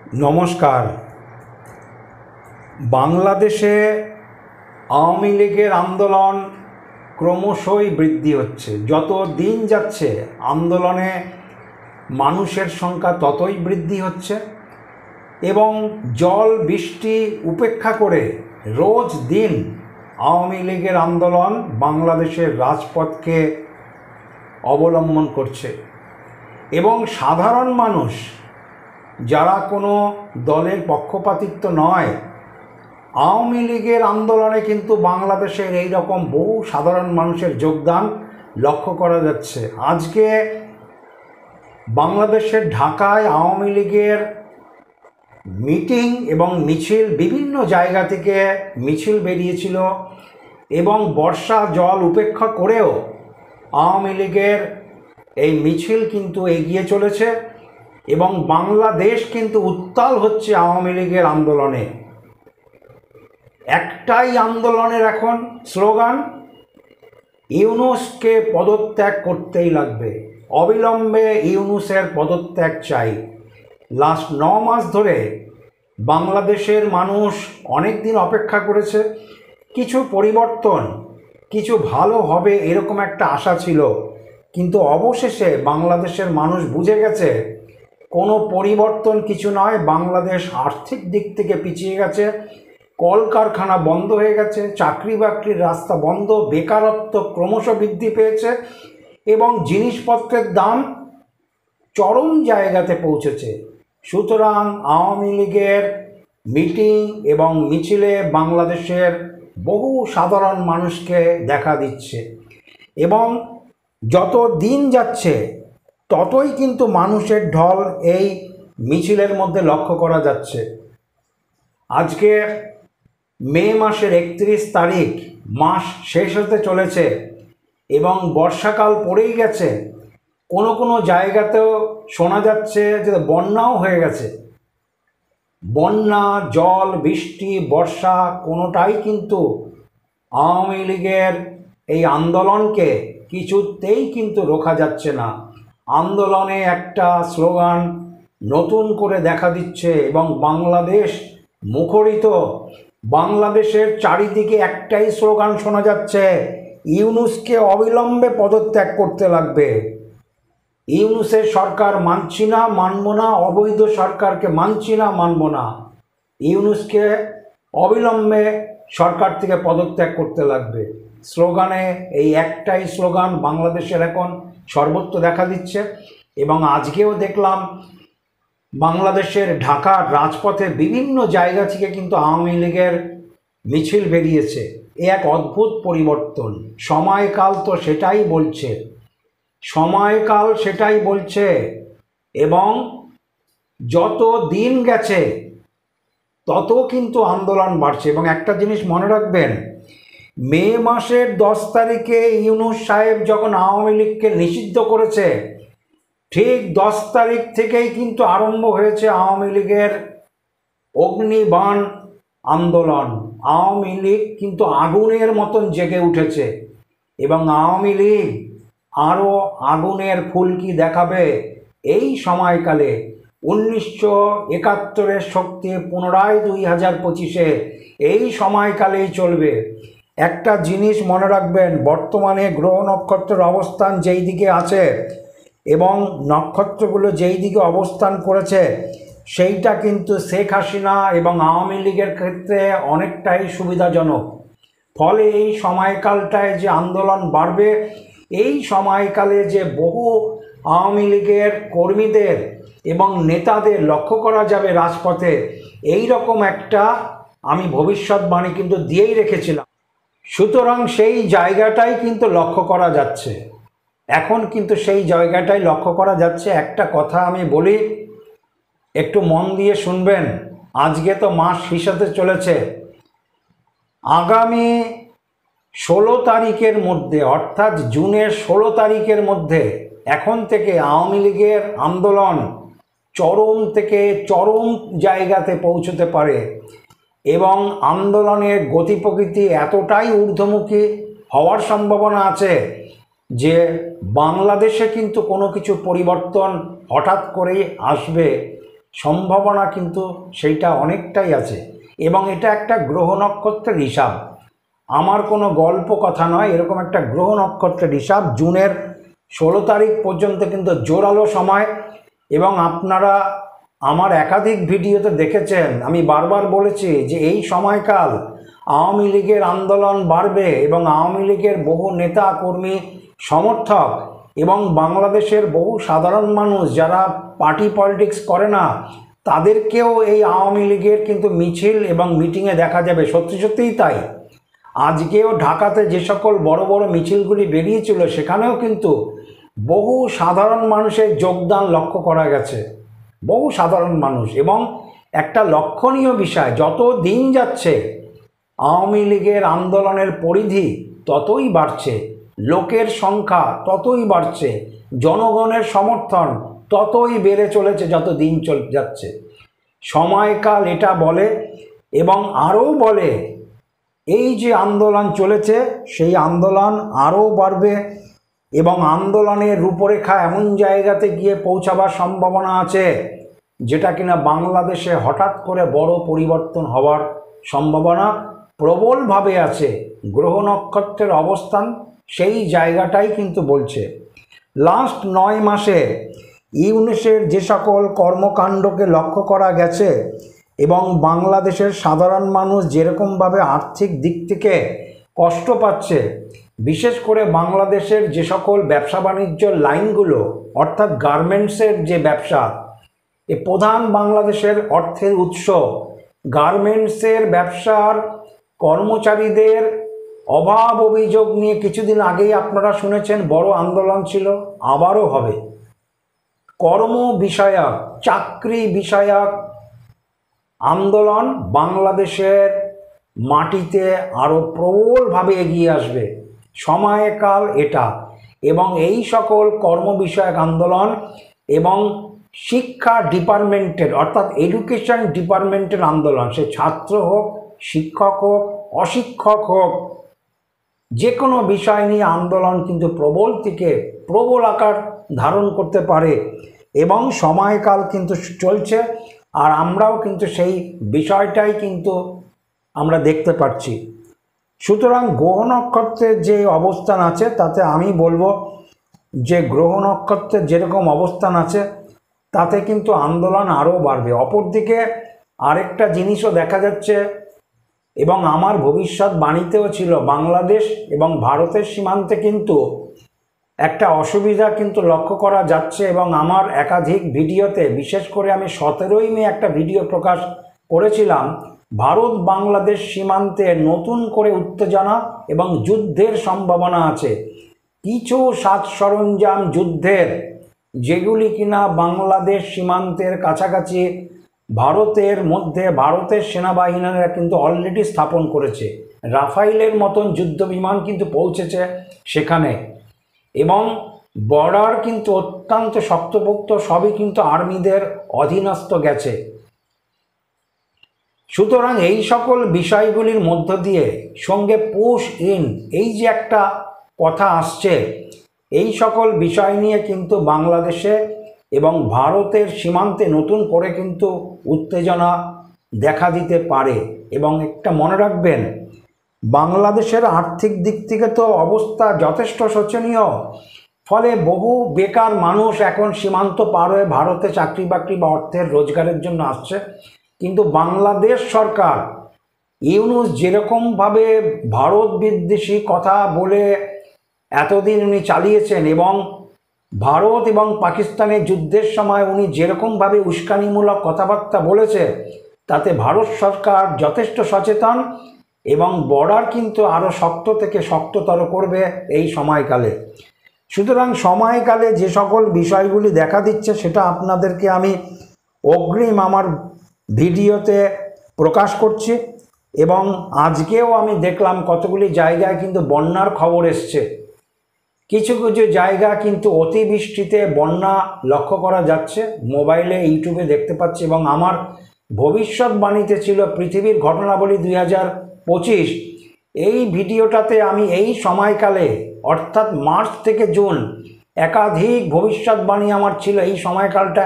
নমস্কার। বাংলাদেশে আওয়ামী লীগের আন্দোলন ক্রমশই বৃদ্ধি হচ্ছে। যত দিন যাচ্ছে আন্দোলনে মানুষের সংখ্যা ততই বৃদ্ধি হচ্ছে এবং জল বৃষ্টি উপেক্ষা করে রোজ দিন আওয়ামী লীগের আন্দোলন বাংলাদেশের রাজপথকে অবলম্বন করছে এবং সাধারণ মানুষ যারা কোনো দলের পক্ষপাতিত্ব নয়, আওয়ামী লীগের আন্দোলনে কিন্তু বাংলাদেশের এই রকম বহু সাধারণ মানুষের যোগদান লক্ষ্য করা যাচ্ছে। আজকে বাংলাদেশের ঢাকায় আওয়ামী লীগের মিটিং এবং মিছিল বিভিন্ন জায়গা থেকে মিছিল বেরিয়েছিল এবং বর্ষা জল উপেক্ষা করেও আওয়ামী লীগের এই মিছিল কিন্তু এগিয়ে চলেছে এবং বাংলাদেশ কিন্তু উত্তাল হচ্ছে আওয়ামী লীগের আন্দোলনে। একটাই আন্দোলনের এখন স্লোগান, ইউনূসকে পদত্যাগ করতেই লাগবে, অবিলম্বে ইউনূসের পদত্যাগ চাই। লাস্ট 9 মাস ধরে বাংলাদেশের মানুষ অনেক দিন অপেক্ষা করেছে, কিছু পরিবর্তন, কিছু ভালো হবে এরকম একটা আশা ছিল, কিন্তু অবশেষে বাংলাদেশের মানুষ বুঝে গেছে কোনো পরিবর্তন কিছু নয়। বাংলাদেশ আর্থিক দিক থেকে পিছিয়ে গেছে, কলকারখানা বন্ধ হয়ে গেছে, চাকরি বাকরির রাস্তা বন্ধ, বেকারত্ব ক্রমশ বৃদ্ধি পেয়েছে এবং জিনিসপত্রের দাম চরম জায়গাতে পৌঁছেছে। সুতরাং আওয়ামী লীগের মিটিং এবং মিছিলে বাংলাদেশের বহু সাধারণ মানুষকে দেখা দিচ্ছে এবং যত দিন যাচ্ছে ততই কিন্তু মানুষের ঢল এই মিছিলের মধ্যে লক্ষ্য করা যাচ্ছে। আজকে মে মাসের 31 তারিখ, মাস শেষ হতে চলেছে এবং বর্ষাকাল পড়েই গেছে। কোনো কোনো জায়গাতেও শোনা যাচ্ছে যে বন্যাও হয়ে গেছে। বন্যা, জল, বৃষ্টি, বর্ষা কোনোটাই কিন্তু আওয়ামী লীগের এই আন্দোলনকে কিছুতেই কিন্তু রোখা যাচ্ছে না। আন্দোলনে একটা স্লোগান নতুন করে দেখা দিচ্ছে এবং বাংলাদেশ মুখরিত। বাংলাদেশের চারিদিকে একটাই স্লোগান শোনা যাচ্ছে, ইউনূসকে অবিলম্বে পদত্যাগ করতে লাগবে। ইউনূসের সরকার মানছি না, মানব না, অবৈধ সরকারকে মানছি না, মানব না। ইউনূসকে অবিলম্বে সরকার থেকে পদত্যাগ করতে লাগবে। স্লোগানে এই একটাই স্লোগান বাংলাদেশের এখন সর্বত্র দেখা দিচ্ছে এবং আজকেও দেখলাম বাংলাদেশের ঢাকার রাজপথে বিভিন্ন জায়গা থেকে কিন্তু আওয়ামী লীগের মিছিল বেরিয়েছে। এ এক অদ্ভুত পরিবর্তন। সময়কাল তো সেটাই বলছে, সময়কাল সেটাই বলছে এবং যত দিন গেছে তত কিন্তু আন্দোলন বাড়ছে। এবং একটা জিনিস মনে রাখবেন, মে মাসের 10 তারিখে ইউনূস সাহেব যখন আওয়ামী লীগকে নিষিদ্ধ করেছে, ঠিক 10 তারিখ থেকেই কিন্তু আরম্ভ হয়েছে আওয়ামী লীগের অগ্নিবাণ আন্দোলন। আওয়ামী লীগ কিন্তু আগুনের মতন জেগে উঠেছে এবং আওয়ামী লীগ আরও আগুনের ফুলকি দেখাবে এই সময়কালে। 1971-এর শক্তি পুনরায় 2025-এ এই সময়কালেই চলবে। একটা জিনিস মনে রাখবেন, বর্তমানে গ্রহ নক্ষত্রের অবস্থান যেই দিকে আছে এবং নক্ষত্রগুলো যেই দিকে অবস্থান করেছে সেইটা কিন্তু শেখ হাসিনা এবং আওয়ামী লীগের ক্ষেত্রে অনেকটাই সুবিধাজনক। ফলে এই সময়কালটায় যে আন্দোলন বাড়বে, এই সময়কালে যে বহু আওয়ামী লীগের কর্মীদের এবং নেতাদের লক্ষ্য করা যাবে রাজপথে, এই রকম একটা আমি ভবিষ্যৎবাণী কিন্তু দিয়েই রেখেছিলাম। সুতরাং সেই জায়গাটাই কিন্তু লক্ষ্য করা যাচ্ছে, এখন কিন্তু সেই জায়গাটাই লক্ষ্য করা যাচ্ছে। একটা কথা আমি বলি, একটু মন দিয়ে শুনবেন। আজকে তো মাস হিসাবে চলেছে, আগামী 16 তারিখের মধ্যে, অর্থাৎ জুনের 16 তারিখের মধ্যে এখন থেকে আওয়ামী লীগের আন্দোলন চরম থেকে চরম জায়গাতে পৌঁছতে পারে এবং আন্দোলনের গতি প্রকৃতি এতটাই ঊর্ধ্বমুখী হওয়ার সম্ভাবনা আছে যে বাংলাদেশে কিন্তু কোনো কিছু পরিবর্তন হঠাৎ করেই আসবে সম্ভাবনা কিন্তু সেইটা অনেকটাই আছে, এবং এটা একটা গ্রহ নক্ষত্রের হিসাব, আমার কোনো গল্প কথা নয়। এরকম একটা গ্রহ নক্ষত্রের হিসাব জুনের 16 তারিখ পর্যন্ত কিন্তু জোরালো সময়। এবং আপনারা আমার একাধিক ভিডিওতে দেখেছেন, আমি বারবার বলেছি যে এই সময়কাল আওয়ামী লীগের আন্দোলন বাড়বে এবং আওয়ামী লীগের বহু নেতা কর্মী সমর্থক এবং বাংলাদেশের বহু সাধারণ মানুষ যারা পার্টি পলিটিক্স করে না তাদেরকেও এই আওয়ামী লীগের কিন্তু মিছিল এবং মিটিংয়ে দেখা যাবে। সত্যি সত্যিই তাই। আজকেও ঢাকাতে যে সকল বড় বড় মিছিলগুলি বেরিয়েছিল সেখানেও কিন্তু বহু সাধারণ মানুষের যোগদান লক্ষ্য করা গেছে, বহু সাধারণ মানুষ। এবং একটা লক্ষণীয় বিষয়, যত দিন যাচ্ছে আওয়ামী লীগের আন্দোলনের পরিধি ততই বাড়ছে, লোকের সংখ্যা ততই বাড়ছে, জনগণের সমর্থন ততই বেড়ে চলেছে যত দিন যাচ্ছে। সময়কাল এটা বলে এবং আরও বলে এই যে আন্দোলন চলেছে সেই আন্দোলন আরও বাড়বে এবং আন্দোলনের রূপরেখা এমন জায়গাতে গিয়ে পৌঁছাবার সম্ভাবনা আছে যেটা কিনা বাংলাদেশে হঠাৎ করে বড় পরিবর্তন হওয়ার সম্ভাবনা প্রবলভাবে আছে। গ্রহ নক্ষত্রের অবস্থান সেই জায়গাটাই কিন্তু বলছে। লাস্ট 9 মাসে ইউনুসের যে সকল কর্মকাণ্ডকে লক্ষ্য করা গেছে এবং বাংলাদেশের সাধারণ মানুষ যেরকমভাবে আর্থিক দিক থেকে কষ্ট পাচ্ছে, বিশেষ করে বাংলাদেশের যে সকল ব্যবসা বাণিজ্য লাইনগুলো অর্থাৎ গার্মেন্টসের যে ব্যবসা, এ প্রধান বাংলাদেশের অর্থের উৎস, গার্মেন্টসের ব্যবসার কর্মচারীদের অভাব অভিযোগ নিয়ে কিছুদিন আগেই আপনারা শুনেছেন বড় আন্দোলন ছিল, আবারও হবে। কর্ম বিষয়ক, চাকরি বিষয়ক আন্দোলন বাংলাদেশের মাটিতে আরও প্রবলভাবে এগিয়ে আসবে, সময়কাল এটা। এবং এই সকল কর্ম বিষয়ক আন্দোলন এবং শিক্ষা ডিপার্টমেন্টের অর্থাৎ এডুকেশন ডিপার্টমেন্টের আন্দোলন, সে ছাত্র হোক, শিক্ষক হোক, অশিক্ষক হোক, যে কোনো বিষয় নিয়ে আন্দোলন কিন্তু প্রবল থেকে প্রবল আকার ধারণ করতে পারে এবং সময়কাল কিন্তু চলছে। আর আমরাও কিন্তু সেই বিষয়টাই কিন্তু আমরা দেখতে পাচ্ছি। সুতরাং গ্রহ নক্ষত্রের যে অবস্থান আছে তাতে আমি বলবো যে গ্রহ নক্ষত্রের যেরকম অবস্থান আছে তাতে কিন্তু আন্দোলন আরও বাড়বে। অপরদিকে আরেকটা জিনিসও দেখা যাচ্ছে এবং আমার ভবিষ্যৎবাণীতেও ছিল, বাংলাদেশ এবং ভারতের সীমান্তে কিন্তু একটা অসুবিধা কিন্তু লক্ষ্য করা যাচ্ছে এবং আমার একাধিক ভিডিওতে, বিশেষ করে আমি 17ই মে একটা ভিডিও প্রকাশ করেছিলাম, ভারত বাংলাদেশ সীমান্তে নতুন করে উত্তেজনা এবং যুদ্ধের সম্ভাবনা আছে। কিছু সাজ সরঞ্জাম যুদ্ধের যেগুলি কিনা বাংলাদেশ সীমান্তের কাছাকাছি ভারতের মধ্যে ভারতের সেনাবাহিনীরা কিন্তু অলরেডি স্থাপন করেছে। রাফাইলের মতন যুদ্ধ বিমান কিন্তু পৌঁছেছে সেখানে এবং বর্ডার কিন্তু অত্যন্ত শক্তপোক্ত, সবই কিন্তু আর্মিদের অধীনস্থ গেছে। সুতরাং এই সকল বিষয়গুলির মধ্য দিয়ে সঙ্গে পুশ ইন, এই যে একটা কথা আসছে, এই সকল বিষয় নিয়ে কিন্তু বাংলাদেশে এবং ভারতের সীমান্তে নতুন করে কিন্তু উত্তেজনা দেখা দিতে পারে। এবং একটা মনে রাখবেন, বাংলাদেশের আর্থিক দিক থেকে তো অবস্থা যথেষ্ট শোচনীয়, ফলে বহু বেকার মানুষ এখন সীমান্ত পার হয়ে ভারতে চাকরি বাকরি বা অর্থের রোজগারের জন্য আসছে। কিন্তু বাংলাদেশ সরকার ইউনুস যেরকমভাবে ভারত বিদ্বেষী কথা বলে এতদিন উনি চালিয়েছেন এবং ভারত এবং পাকিস্তানের যুদ্ধের সময় উনি যেরকমভাবে উস্কানিমূলক কথাবার্তা বলেছে, তাতে ভারত সরকার যথেষ্ট সচেতন এবং বর্ডার কিন্তু আরও শক্ত থেকে শক্ততর করবে এই সময়কালে। সুতরাং সময়কালে যে সকল বিষয়গুলি দেখা দিচ্ছে সেটা আপনাদেরকে আমি অগ্রিম আমার ভিডিওতে প্রকাশ করছি। এবং আজকেও আমি দেখলাম কতগুলি জায়গায় কিন্তু বন্যার খবর এসছে, কিছু কিছু জায়গা কিন্তু অতিবৃষ্টিতে বন্যা লক্ষ্য করা যাচ্ছে, মোবাইলে ইউটিউবে দেখতে পাচ্ছি। এবং আমার ভবিষ্যৎবাণীতে ছিল পৃথিবীর ঘটনাবলী 2025, এই ভিডিওটাতে আমি এই সময়কালে অর্থাৎ মার্চ থেকে জুন একাধিক ভবিষ্যৎবাণী আমার ছিল। এই সময়কালটা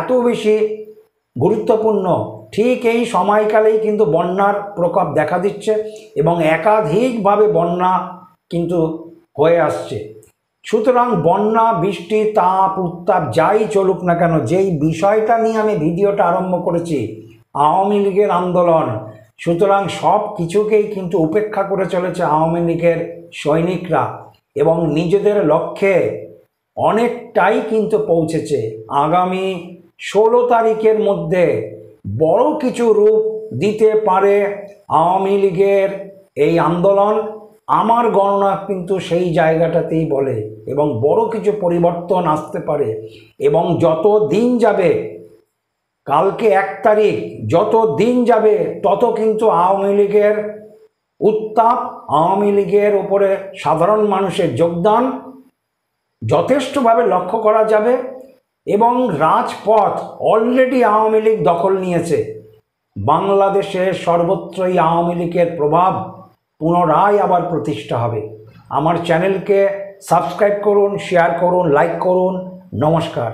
এত বেশি গুরুত্বপূর্ণ। ঠিক এই সময়কালেই কিন্তু বন্যার প্রকোপ দেখা দিচ্ছে এবং একাধিকভাবে বন্যা কিন্তু হয়ে আসছে। সুতরাং বন্যা, বৃষ্টি, তাপ, উত্তাপ যাই চলুক না কেন, যেই বিষয়টা নিয়ে আমি ভিডিওটা আরম্ভ করেছি, আওয়ামী লীগের আন্দোলন, সুতরাং সব কিছুকেই কিন্তু উপেক্ষা করে চলেছে আওয়ামী লীগের সৈনিকরা এবং নিজেদের লক্ষ্যে অনেকটাই কিন্তু পৌঁছেছে। আগামী 16 তারিখের মধ্যে বড় কিছু রূপ দিতে পারে আওয়ামী লীগের এই আন্দোলন। আমার গণনা কিন্তু সেই জায়গাটাতেই বলে এবং বড় কিছু পরিবর্তন আসতে পারে। এবং যত দিন যাবে, কালকে 1 তারিখ, যত দিন যাবে তত কিন্তু আওয়ামী লীগের উত্তাপ, আওয়ামী লীগের উপরে সাধারণ মানুষের যোগদান যথেষ্টভাবে লক্ষ্য করা যাবে। এবং রাজপথ অলরেডি আওয়ামী লীগ দখল নিয়েছে। বাংলাদেশে সর্বত্রই আওয়ামী লীগের প্রভাব পুনরায় আবার প্রতিষ্ঠা হবে। আমার চ্যানেলকে সাবস্ক্রাইব করুন, শেয়ার করুন, লাইক করুন। নমস্কার।